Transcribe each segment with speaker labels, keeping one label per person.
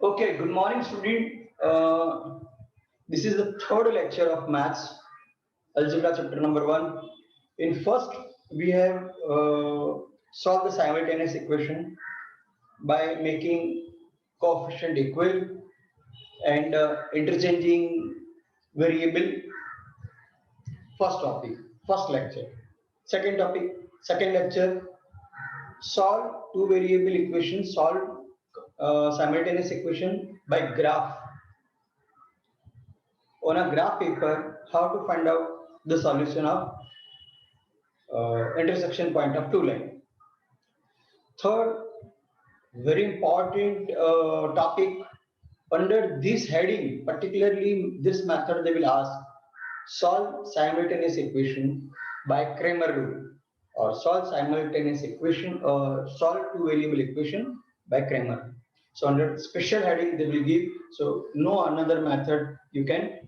Speaker 1: Okay, good morning, student. This is the third lecture of maths, algebra chapter number 1. In first, we have solved the simultaneous equation by making coefficient equal and interchanging variable. First topic, first lecture. Second topic, second lecture, solve two variable equations, solve simultaneous equation by graph. On a graph paper, how to find out the solution of intersection point of two lines. Third, very important topic under this heading, particularly this method, they will ask solve simultaneous equation by Cramer rule, or solve simultaneous equation or solve two variable equation by Cramer. So under special heading they will give, so no another method you can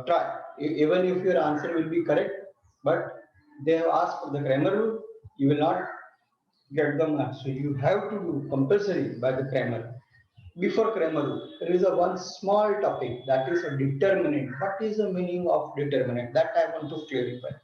Speaker 1: try. Even if your answer will be correct, but they have asked for the Cramer rule, you will not get the mark. So you have to do compulsory by the Cramer. Before Cramer rule, there is a one small topic, that is a determinant. What is the meaning of determinant? That I want to clarify.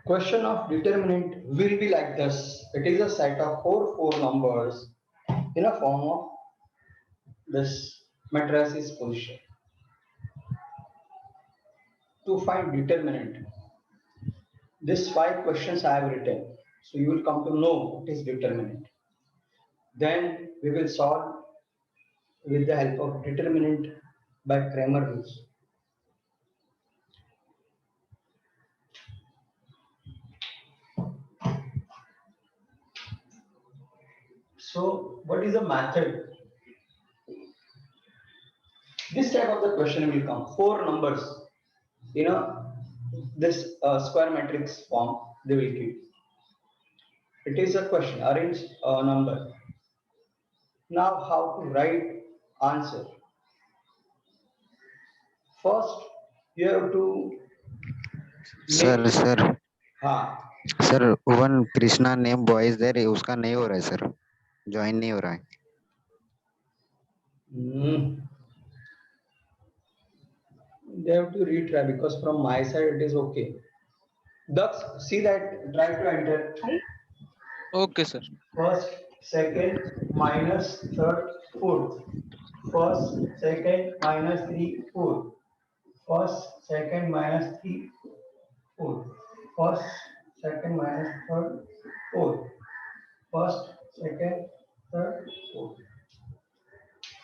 Speaker 1: Question of determinant will be like this. It is a set of four numbers in a form of this matrices position. To find determinant, these 5 questions I have written. So you will come to know what is determinant. Then we will solve with the help of determinant by Cramer rules. So what is the method? This type of the question will come. 4 numbers, this square matrix form they will give. It is a question, arrange a number. Now how to write answer? First, you have to
Speaker 2: sir
Speaker 1: make,
Speaker 2: sir
Speaker 1: हाँ,
Speaker 2: sir one Krishna name boys there उसका नहीं हो रहा है sir, join नहीं हो रहा है.
Speaker 1: they have to retry because from my side it is okay. Daksh, see that, try to enter.
Speaker 3: Okay, sir.
Speaker 1: First, second, minus, third, fourth. First, second, minus 3, 4. First, second, minus 3, 4. First, second, minus third, 4. First, second, third, fourth.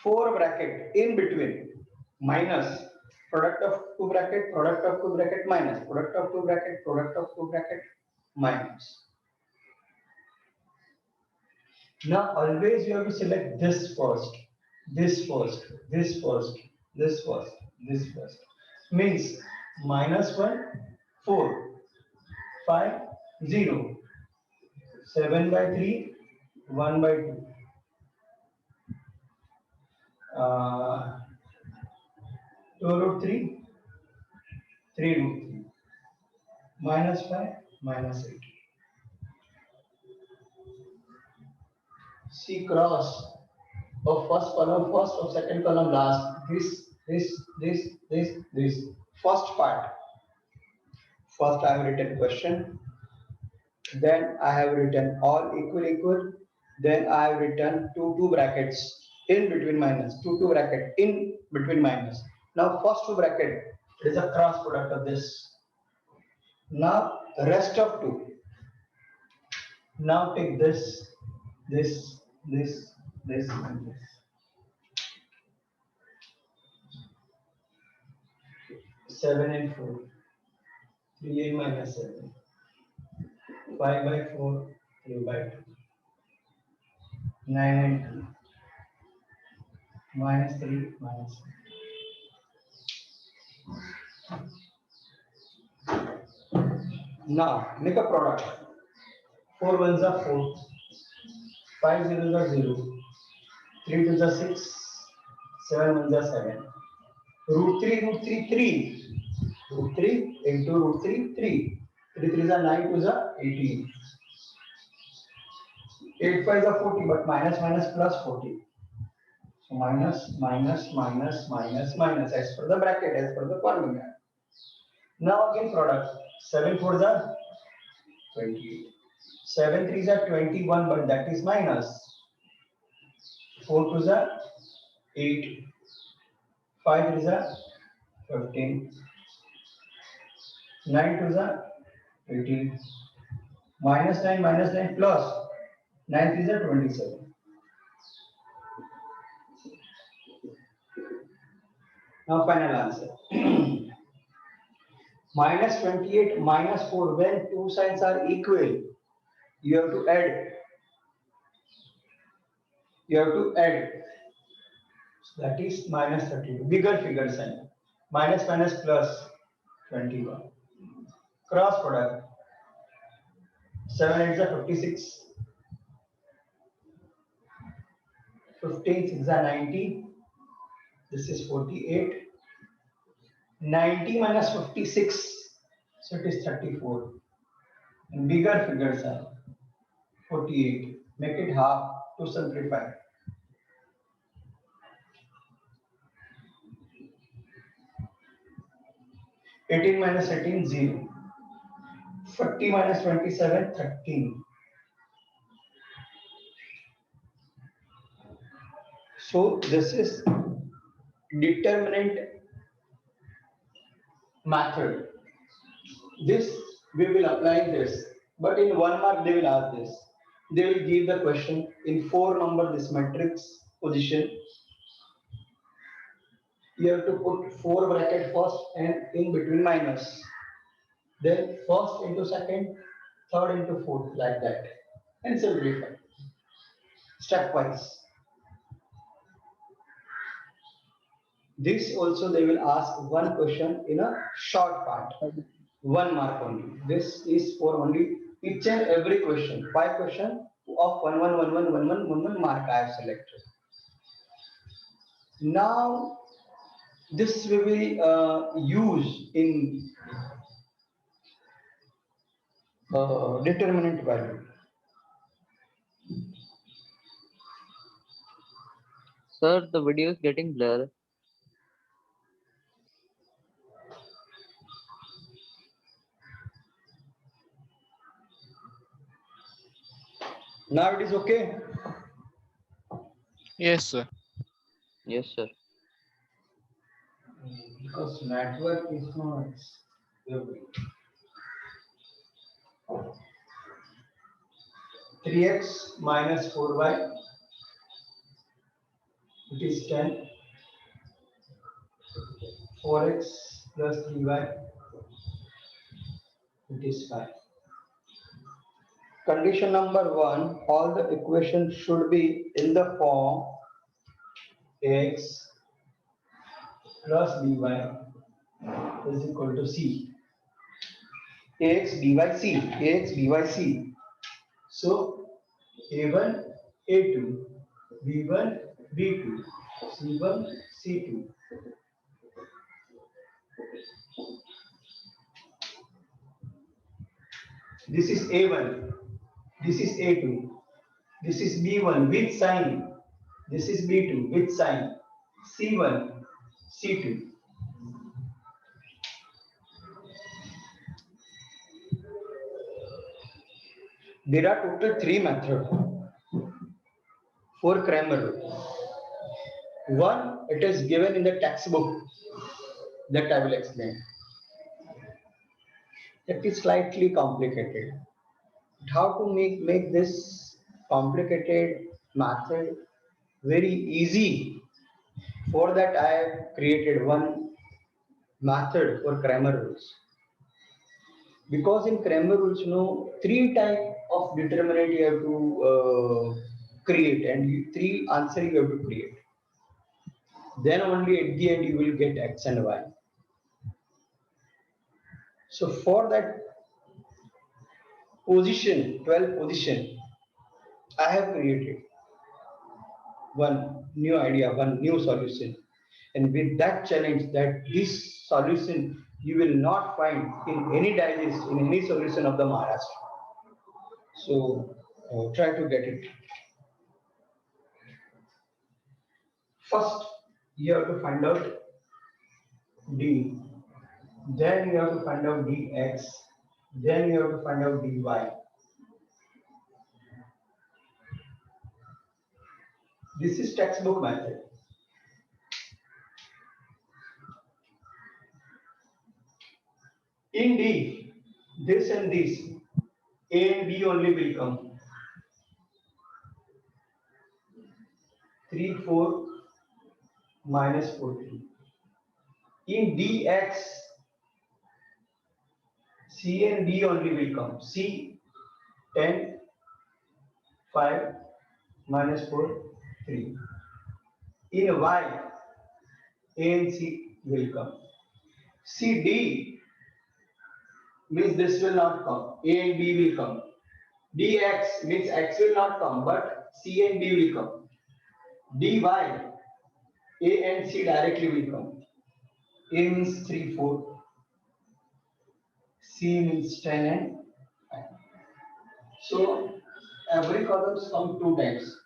Speaker 1: 4 bracket in between, minus, product of 2 bracket, product of 2 bracket, minus, product of 2 bracket, product of 2 bracket, minus. Now always you have to select this first, this first, this first, this first, this first. Means minus 1, 4, 5, 0, 7 by 3, 1 by 2. 2 root 3, 3 root 3. Minus 5, minus 8. C cross of first column first, of second column last. This. First part. First I have written question. Then I have written all equal. Then I have written two brackets in between minus. Two bracket in between minus. Now first 2 bracket is a cross product of this. Now rest of 2. Now take this this, this, this, and this. 7 and 4. 3a minus 7. 5 by 4, 3 by 2. 9 and 2. Minus 3, minus 1. Now, make a product. 4 ones are 4. 5 zeros are 0. 3 twos are 6. 7 ones are 7. Root 3, 3. Root 3 into root 3, 3. 3 threes are 9, 2s are 18. 8 5s are 40, but minus minus plus 40. So minus, minus, minus, minus, minus, as per the bracket, as per the formula. Now again product. 7 4s are 28. 7 3s are 21, but that is minus. 4 2s are 8. 5 3s are 15. 9 2s are 18. Minus 9 plus 9 3s are 27. Now final answer. Minus 28 minus 4, when two signs are equal, you have to add. So that is minus 32. Bigger figure sign. Minus minus plus 21. Cross product. 7 8s are 56. 15 6s are 90. This is 48. 90 minus 56. So it is 34. And bigger figures are 48. Make it half to simplify. 18 minus 18, 0. 40 minus 27, 13. So this is determinant method. This we will apply this, but in 1 mark they will ask this. They will give the question in 4 number this matrix position. You have to put 4 bracket first and in between minus. Then first into second, third into fourth, like that, and simplify stepwise. This also they will ask one question in a short part, 1 mark only. This is for only each and every question. 5 question of 1 1 1 1 1 1 1 1 mark I have selected. Now this we will use in determinant value.
Speaker 4: Sir, the video is getting blurred.
Speaker 1: Now it is okay.
Speaker 3: Yes, sir.
Speaker 4: Yes, sir.
Speaker 1: Because network is not stable. 3x minus 4y, it is 10. 4x plus 3y, it is 5. Condition number 1, all the equations should be in the form ax plus by is equal to c. ax by c. So a1 a2 b1 b2 c1 c2. This is a1, this is a2, this is b1 with sign, this is b2 with sign, c1 c2. There are total 3 methods for Cramer rule. One, it is given in the textbook that I will explain. That is slightly complicated. How to make this complicated method, very easy. For that, I have created one method for Cramer rules. Because in Cramer rules, three type of determinant you have to create, and three answer you have to create. Then only at the end you will get x and y. So for that position, 12 position, I have created one new idea, one new solution. And with that challenge, that this solution you will not find in any digest, in any solution of the Maharashtra. So try to get it. First, you have to find out d. Then you have to find out dx. Then you have to find out dy. This is textbook method. In D, this and this, A and B only will come. 3, 4, minus 14. In dx, C and D only will come. C, 10, 5, minus 4, 3. In y, A and C will come. C, D means this will not come. A and B will come. Dx means x will not come, but C and D will come. Dy, A and C directly will come. A means 3, 4. C means 10 and 5. So every columns come 2 times.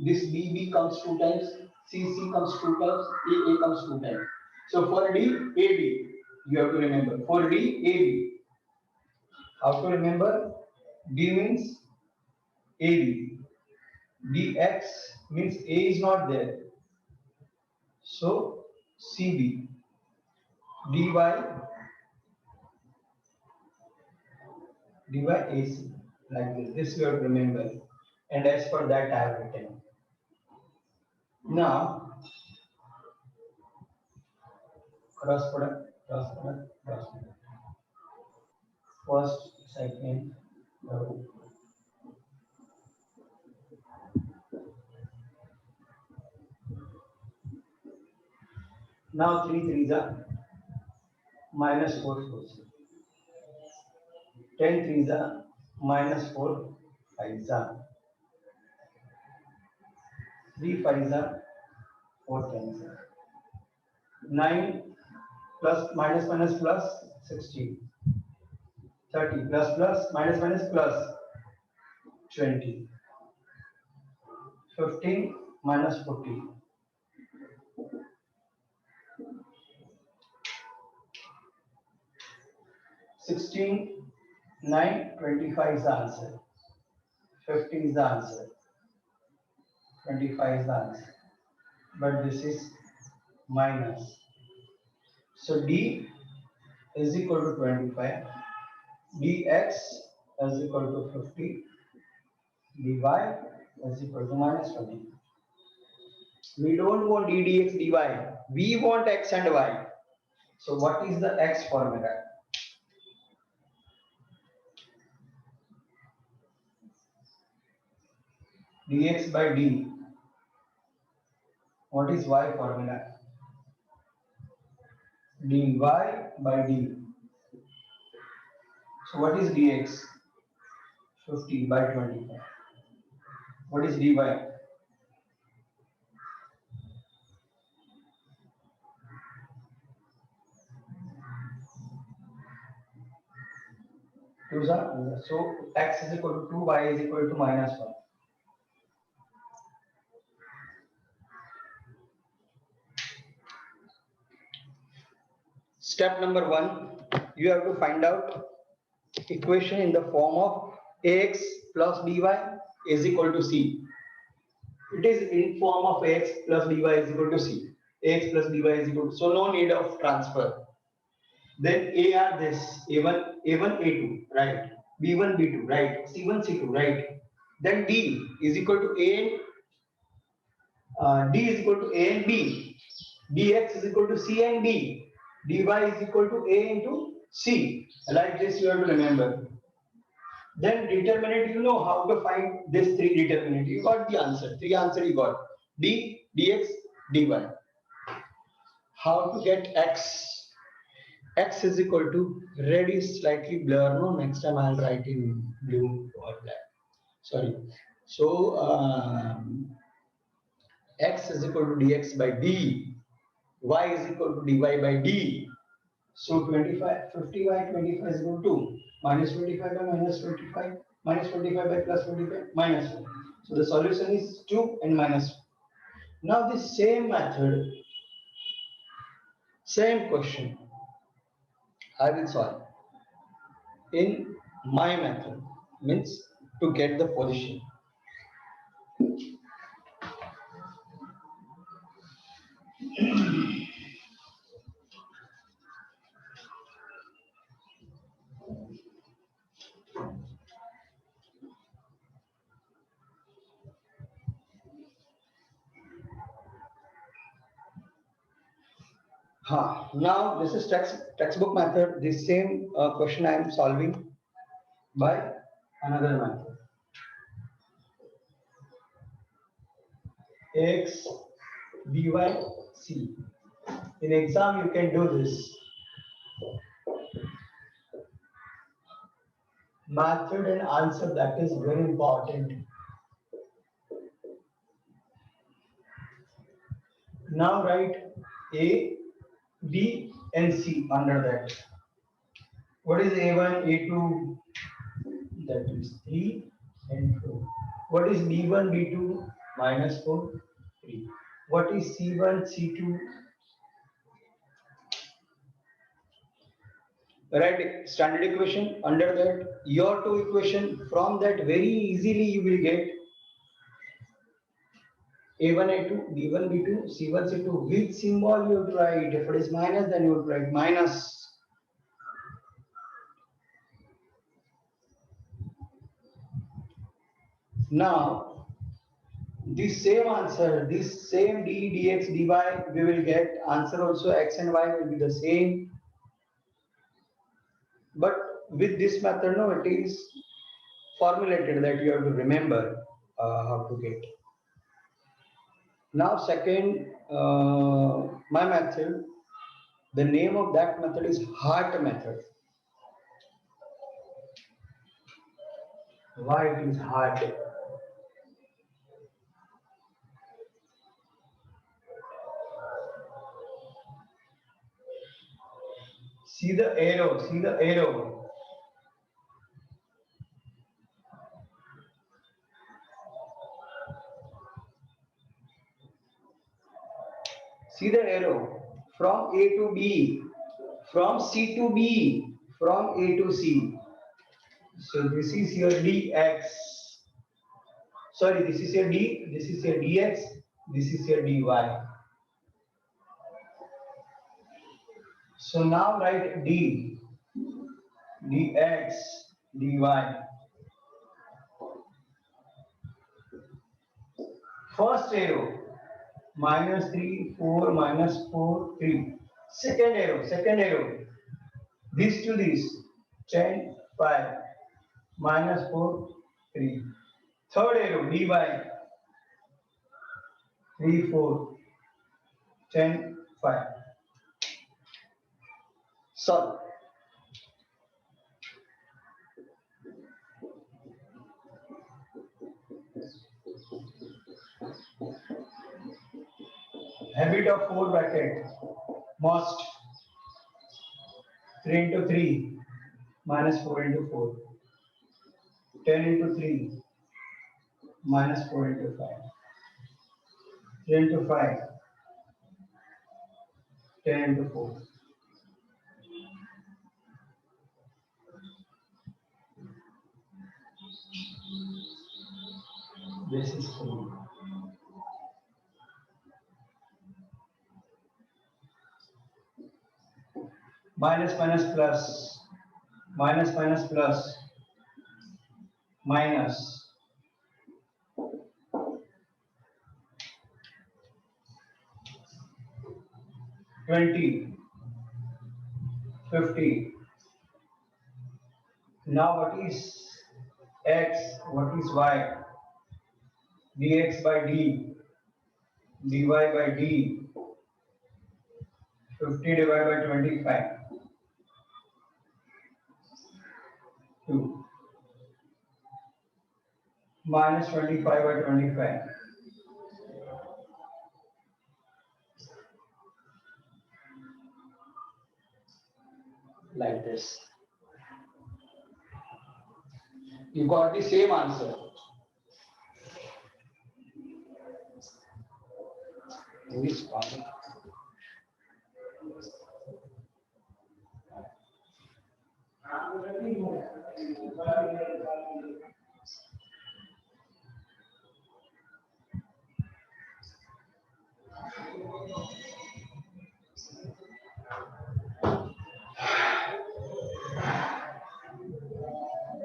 Speaker 1: This BB comes 2 times, CC comes 2 times, AA comes 2 times. So for D, AB, you have to remember. For D, AB. How to remember? D means AB. DX means A is not there. So CB. DY, DYAC. Like this. This you have to remember. And as for that, I have written. Now, cross product, cross product, cross product. First, second, third. Now 3 3s are minus 4 4s. 10 3s are minus 4 5s are. 3 5s are 4 10s are. 9 plus minus minus plus 16. 30 plus plus minus minus plus 20. 15 minus 40. 16, 9, 25 is the answer. 50 is the answer. 25 is the answer. But this is minus. So D is equal to 25. Dx is equal to 50. Dy is equal to minus 20. We don't want d dx dy. We want x and y. So what is the x formula? Dx by d. What is y formula? Dy by d. So what is dx? 50 by 25. What is dy? 2 so x is equal to 2, y is equal to minus 1. Step number 1, you have to find out equation in the form of ax plus dy is equal to c. It is in form of ax plus dy is equal to c. Ax plus dy is equal to, so no need of transfer. Then A are this A1, A2, right? B1, B2, right? C1, C2, right? Then D is equal to A and D is equal to A and B. Dx is equal to C and D. Dy is equal to A into C. Like this you have to remember. Then determinant, you know how to find this three determinant. You got the answer. Three answer you got. D, dx, dy. How to get x? X is equal to, red is slightly blur. No, next time I'll write in blue or black. Sorry. So x is equal to dx by d. Y is equal to dy by d. So 25, 50 by 25 is equal to minus 25 by minus 25, minus 25 by plus 25, minus 1. So the solution is 2 and minus 1. Now the same method, same question, I will solve in my method, means to get the position. Now this is textbook method. The same question I am solving by another method. X, dy, c. In exam you can do this. Method and answer, that is very important. Now write A, B and C under that. What is A1, A2? That is 3 and 4. What is B1, B2? Minus 4, 3. What is C1, C2? Write standard equation under that. Your two equation, from that very easily you will get A1, A2, B1, B2, C1, C2. Which symbol you have to write? If it is minus, then you would write minus. Now, this same answer, this same d, dx, dy, we will get answer also. X and y will be the same. But with this method, no, it is formulated that you have to remember how to get. Now, second, my method, the name of that method is heart method. Why it is heart? See the arrow, see the arrow. See the arrow from A to B, from C to B, from A to C. So this is your dx. Sorry, this is your d, this is your dx, this is your dy. So now write d, dx, dy. First arrow, minus 3, 4, minus 4, 3. Second arrow, this to this, 10, 5, minus 4, 3. Third arrow, dy, 3, 4, 10, 5. Solve. Habit of 4 bracket, must 3 into 3 minus 4 into 4, 10 into 3 minus 4 into 5, 3 into 5, 10 into 4. This is 4. Minus minus plus, minus minus plus, minus 20, 50. Now what is x? What is y? dx by d, dy by d, 50 divided by 25, 2, minus 25 by 25. Like this. You got the same answer. Which part?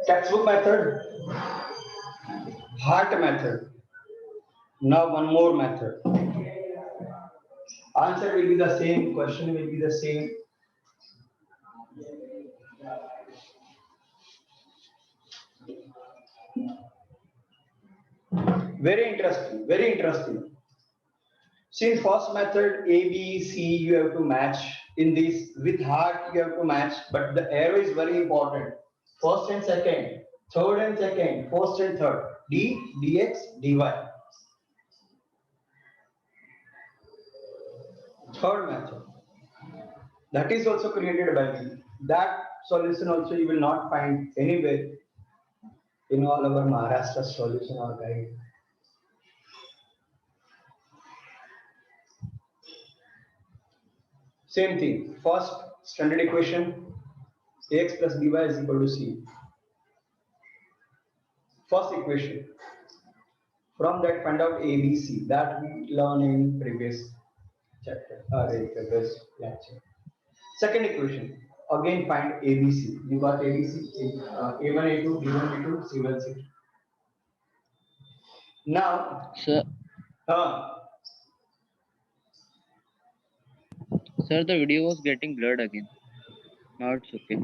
Speaker 1: Textbook method, heart method. Now one more method. Answer will be the same, question will be the same. Very interesting, very interesting. See, in first method, A, B, C, you have to match. In this, with heart, you have to match, but the arrow is very important. First and second, third and second, first and third, D, dx, dy. Third method, that is also created by me. That solution also you will not find anywhere in all our Maharashtra solution or guide. Same thing, first standard equation, ax plus by is equal to c. First equation, from that find out a, b, c, that we learned in previous chapter or previous lecture. Second equation, again find a, b, c. You got a, b, c, a1, a2, b1, b2, c1, c2. Now,
Speaker 4: Sir, sir, the video was getting blurred again. Now it's okay.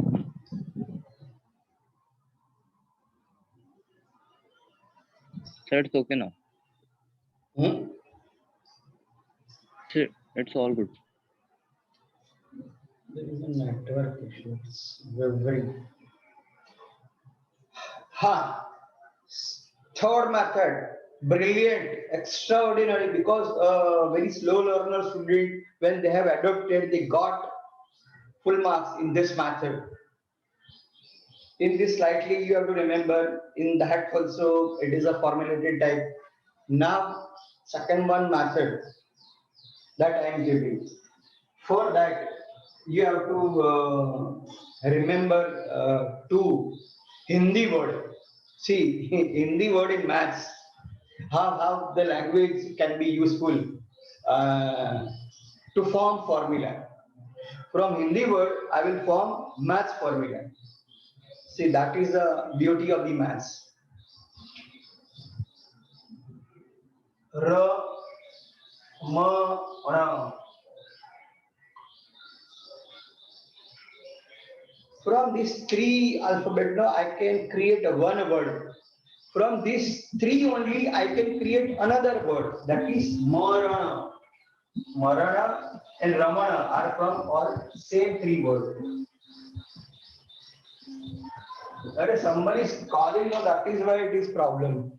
Speaker 4: Sir, it's okay now. Sir, it's all good.
Speaker 1: There is a network issue. It's very. Third method, brilliant, extraordinary, because very slow learner student, when they have adopted, they got full marks in this method. In this slightly, you have to remember, in that also, it is a formulated type. Now, second one method that I am giving. For that, you have to remember two Hindi word. See, Hindi word in maths, how the language can be useful to form formula. From Hindi word, I will form maths formula. See, that is the beauty of the maths. R, M, R. From these three alphabet, now I can create a one word. From these three only, I can create another word, that is Marana. Marana and Ramana are from all same three words. That somebody is calling, no, that is why it is problem.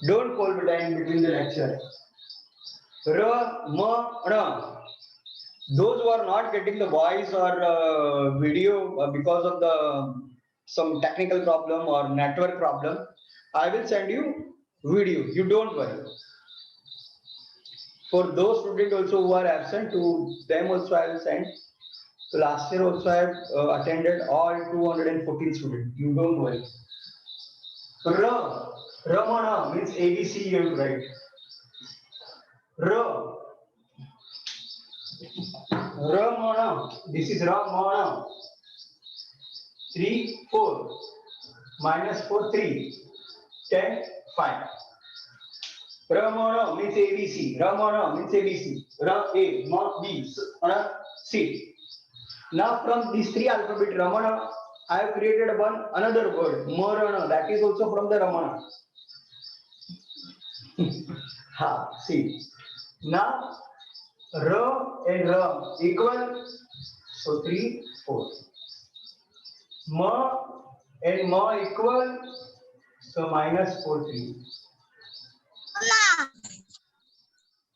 Speaker 1: Don't call me in between the lecture. Ra, ma, na. Those who are not getting the voice or video because of the some technical problem or network problem, I will send you video. You don't worry. For those students also who are absent, to them also I will send. So last year also I have attended all 214 students. You don't worry. Ra, Ramana means ABC you have to write. Ra, Ramana, this is Ramana. 3, 4, minus 4, 3, 10, 5. Ramana means ABC. Ramana means ABC. Ra A, Ma B, C. Now from these three alphabet Ramana, I have created one another word Marana. That is also from the Ramana. Ha. See. Now Ra and Ra equal. So 3, 4. Ma and Ma equal. So minus 4, 3.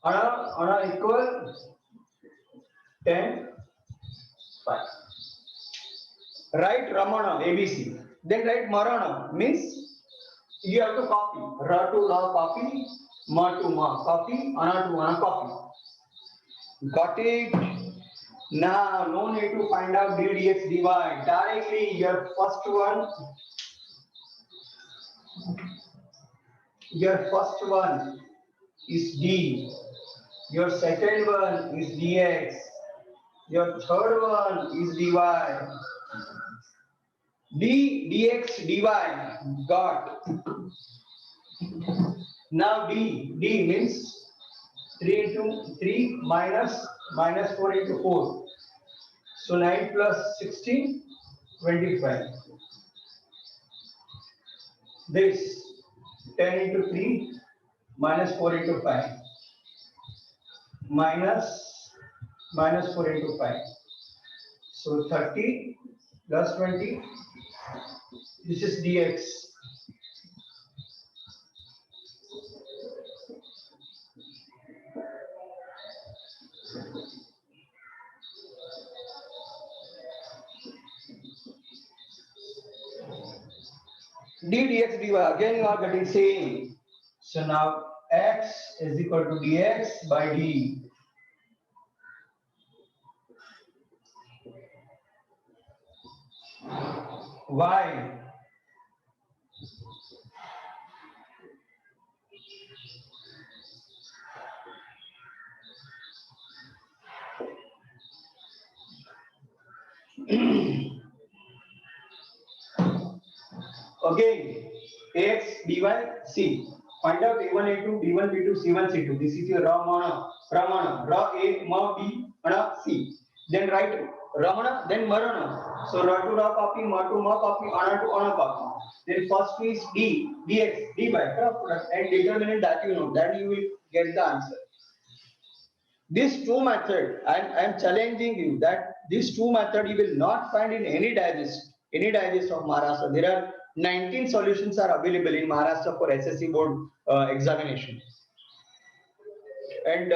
Speaker 1: Ana equal 10, 5. Write Ramana, ABC. Then write Marana, means you have to copy. Ra to Ra copy, Ma to Ma copy, Ana to Ana copy. Got it? Now, no need to find out ddx dy. Directly, your first one is d. Your second one is dx. Your third one is dy. Dx dy got. Now d means 3 into 3 minus 4 into 4. So 9 plus 16, 25. This 10 into 3 minus 4 into 5 minus 4 into 5. So 30 plus 20. This is dx. Dx dy again you are getting same. So now x is equal to dx by d. Y again ax dy c. Find out a1 a2 b1 b2 c1 c2. This is your Ramana ra a ma b ana c. Then write Ramana then Marana. So ra to ra copy, ma to ma copy, ana to ana copy. Then first is d dx dy product and determinant that you know, that you will get the answer. These two methods, I am challenging you that these two methods you will not find in any digest of Maharashtra. There are 19 solutions are available in Maharashtra for SSC board examination. And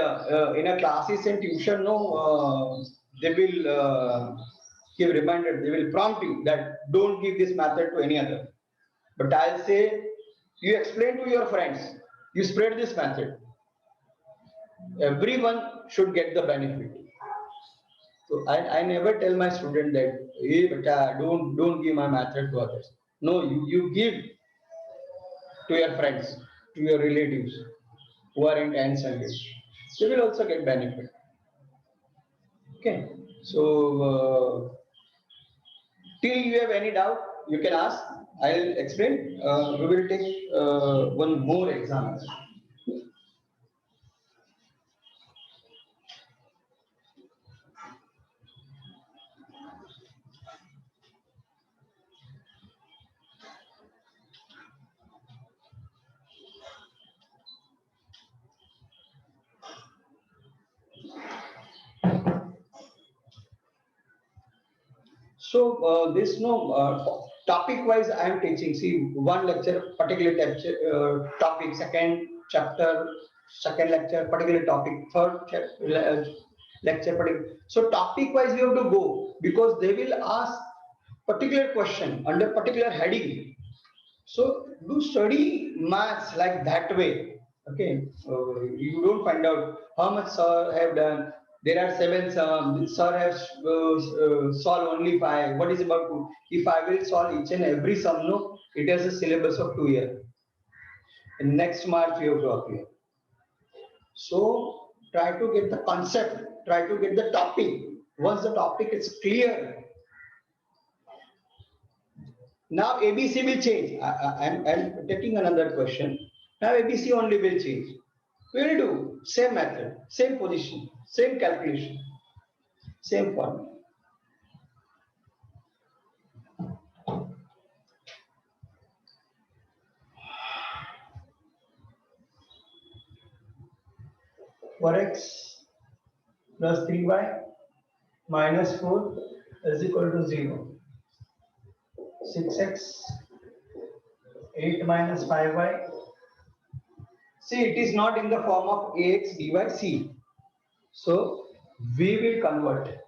Speaker 1: in a classes and tuition, no, they will give reminder, they will prompt you that don't give this method to any other. But I'll say you explain to your friends, you spread this method. Everyone should get the benefit. So I never tell my student that, hey, beta, don't give my method to others. No, you give to your friends, to your relatives who are in 10th standard. They will also get benefit. Okay. So till you have any doubt, you can ask. I'll explain. We will take one more example. So this topic wise I am teaching. See, one lecture particular topic, second chapter, second lecture particular topic, third lecture particular. So topic wise we have to go because they will ask particular question under particular heading. So do study maths like that way. Okay, you don't find out how much sir have done. There are 7 sums. Sir has solved only 5. What is about 2? If I will solve each and every sum, no, it has a syllabus of 2 years. In next March we have to appear. So try to get the concept. Try to get the topic. Once the topic is clear, now ABC will change. I'm taking another question. Now ABC only will change. We will do same method, same position, same calculation, same formula. For x plus 3y minus 4 is equal to 0. 6x 8 minus 5y. See, it is not in the form of ax dy c. So we will convert.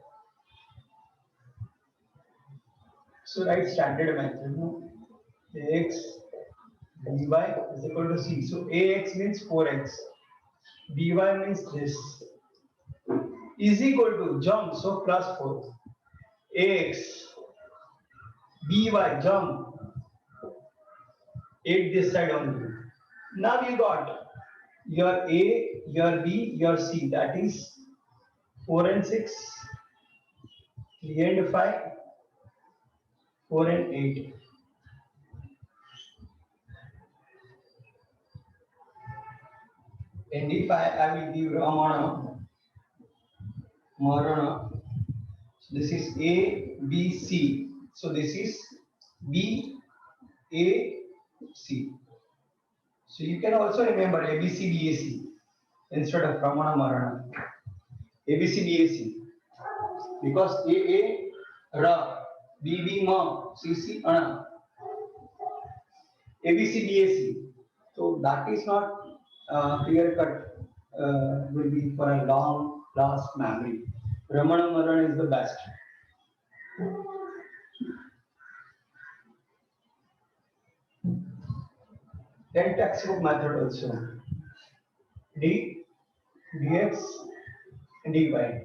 Speaker 1: So write standard method. No? Ax dy is equal to c. So ax means 4x. Dy means this. Is equal to jump. So plus 4. Ax by jump 8 this side only. Now you got your A, your B, your C, that is 4 and 6, 3 and 5, 4 and 8. And if I will give Ramana, Marana, so this is A, B, C. So this is B, A, C. So you can also remember A, B, C, B, A, C instead of Ramana, Marana. A, B, C, B, A, C. Because A, Ra, B, B, Ma, C, C, Ana. A, B, C, B, A, C. So that is not clear cut, will be for a long last memory. Ramana Marana is the best. Then textbook method also. D, dx, dy.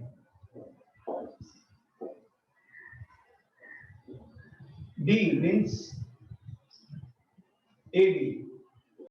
Speaker 1: D means AB.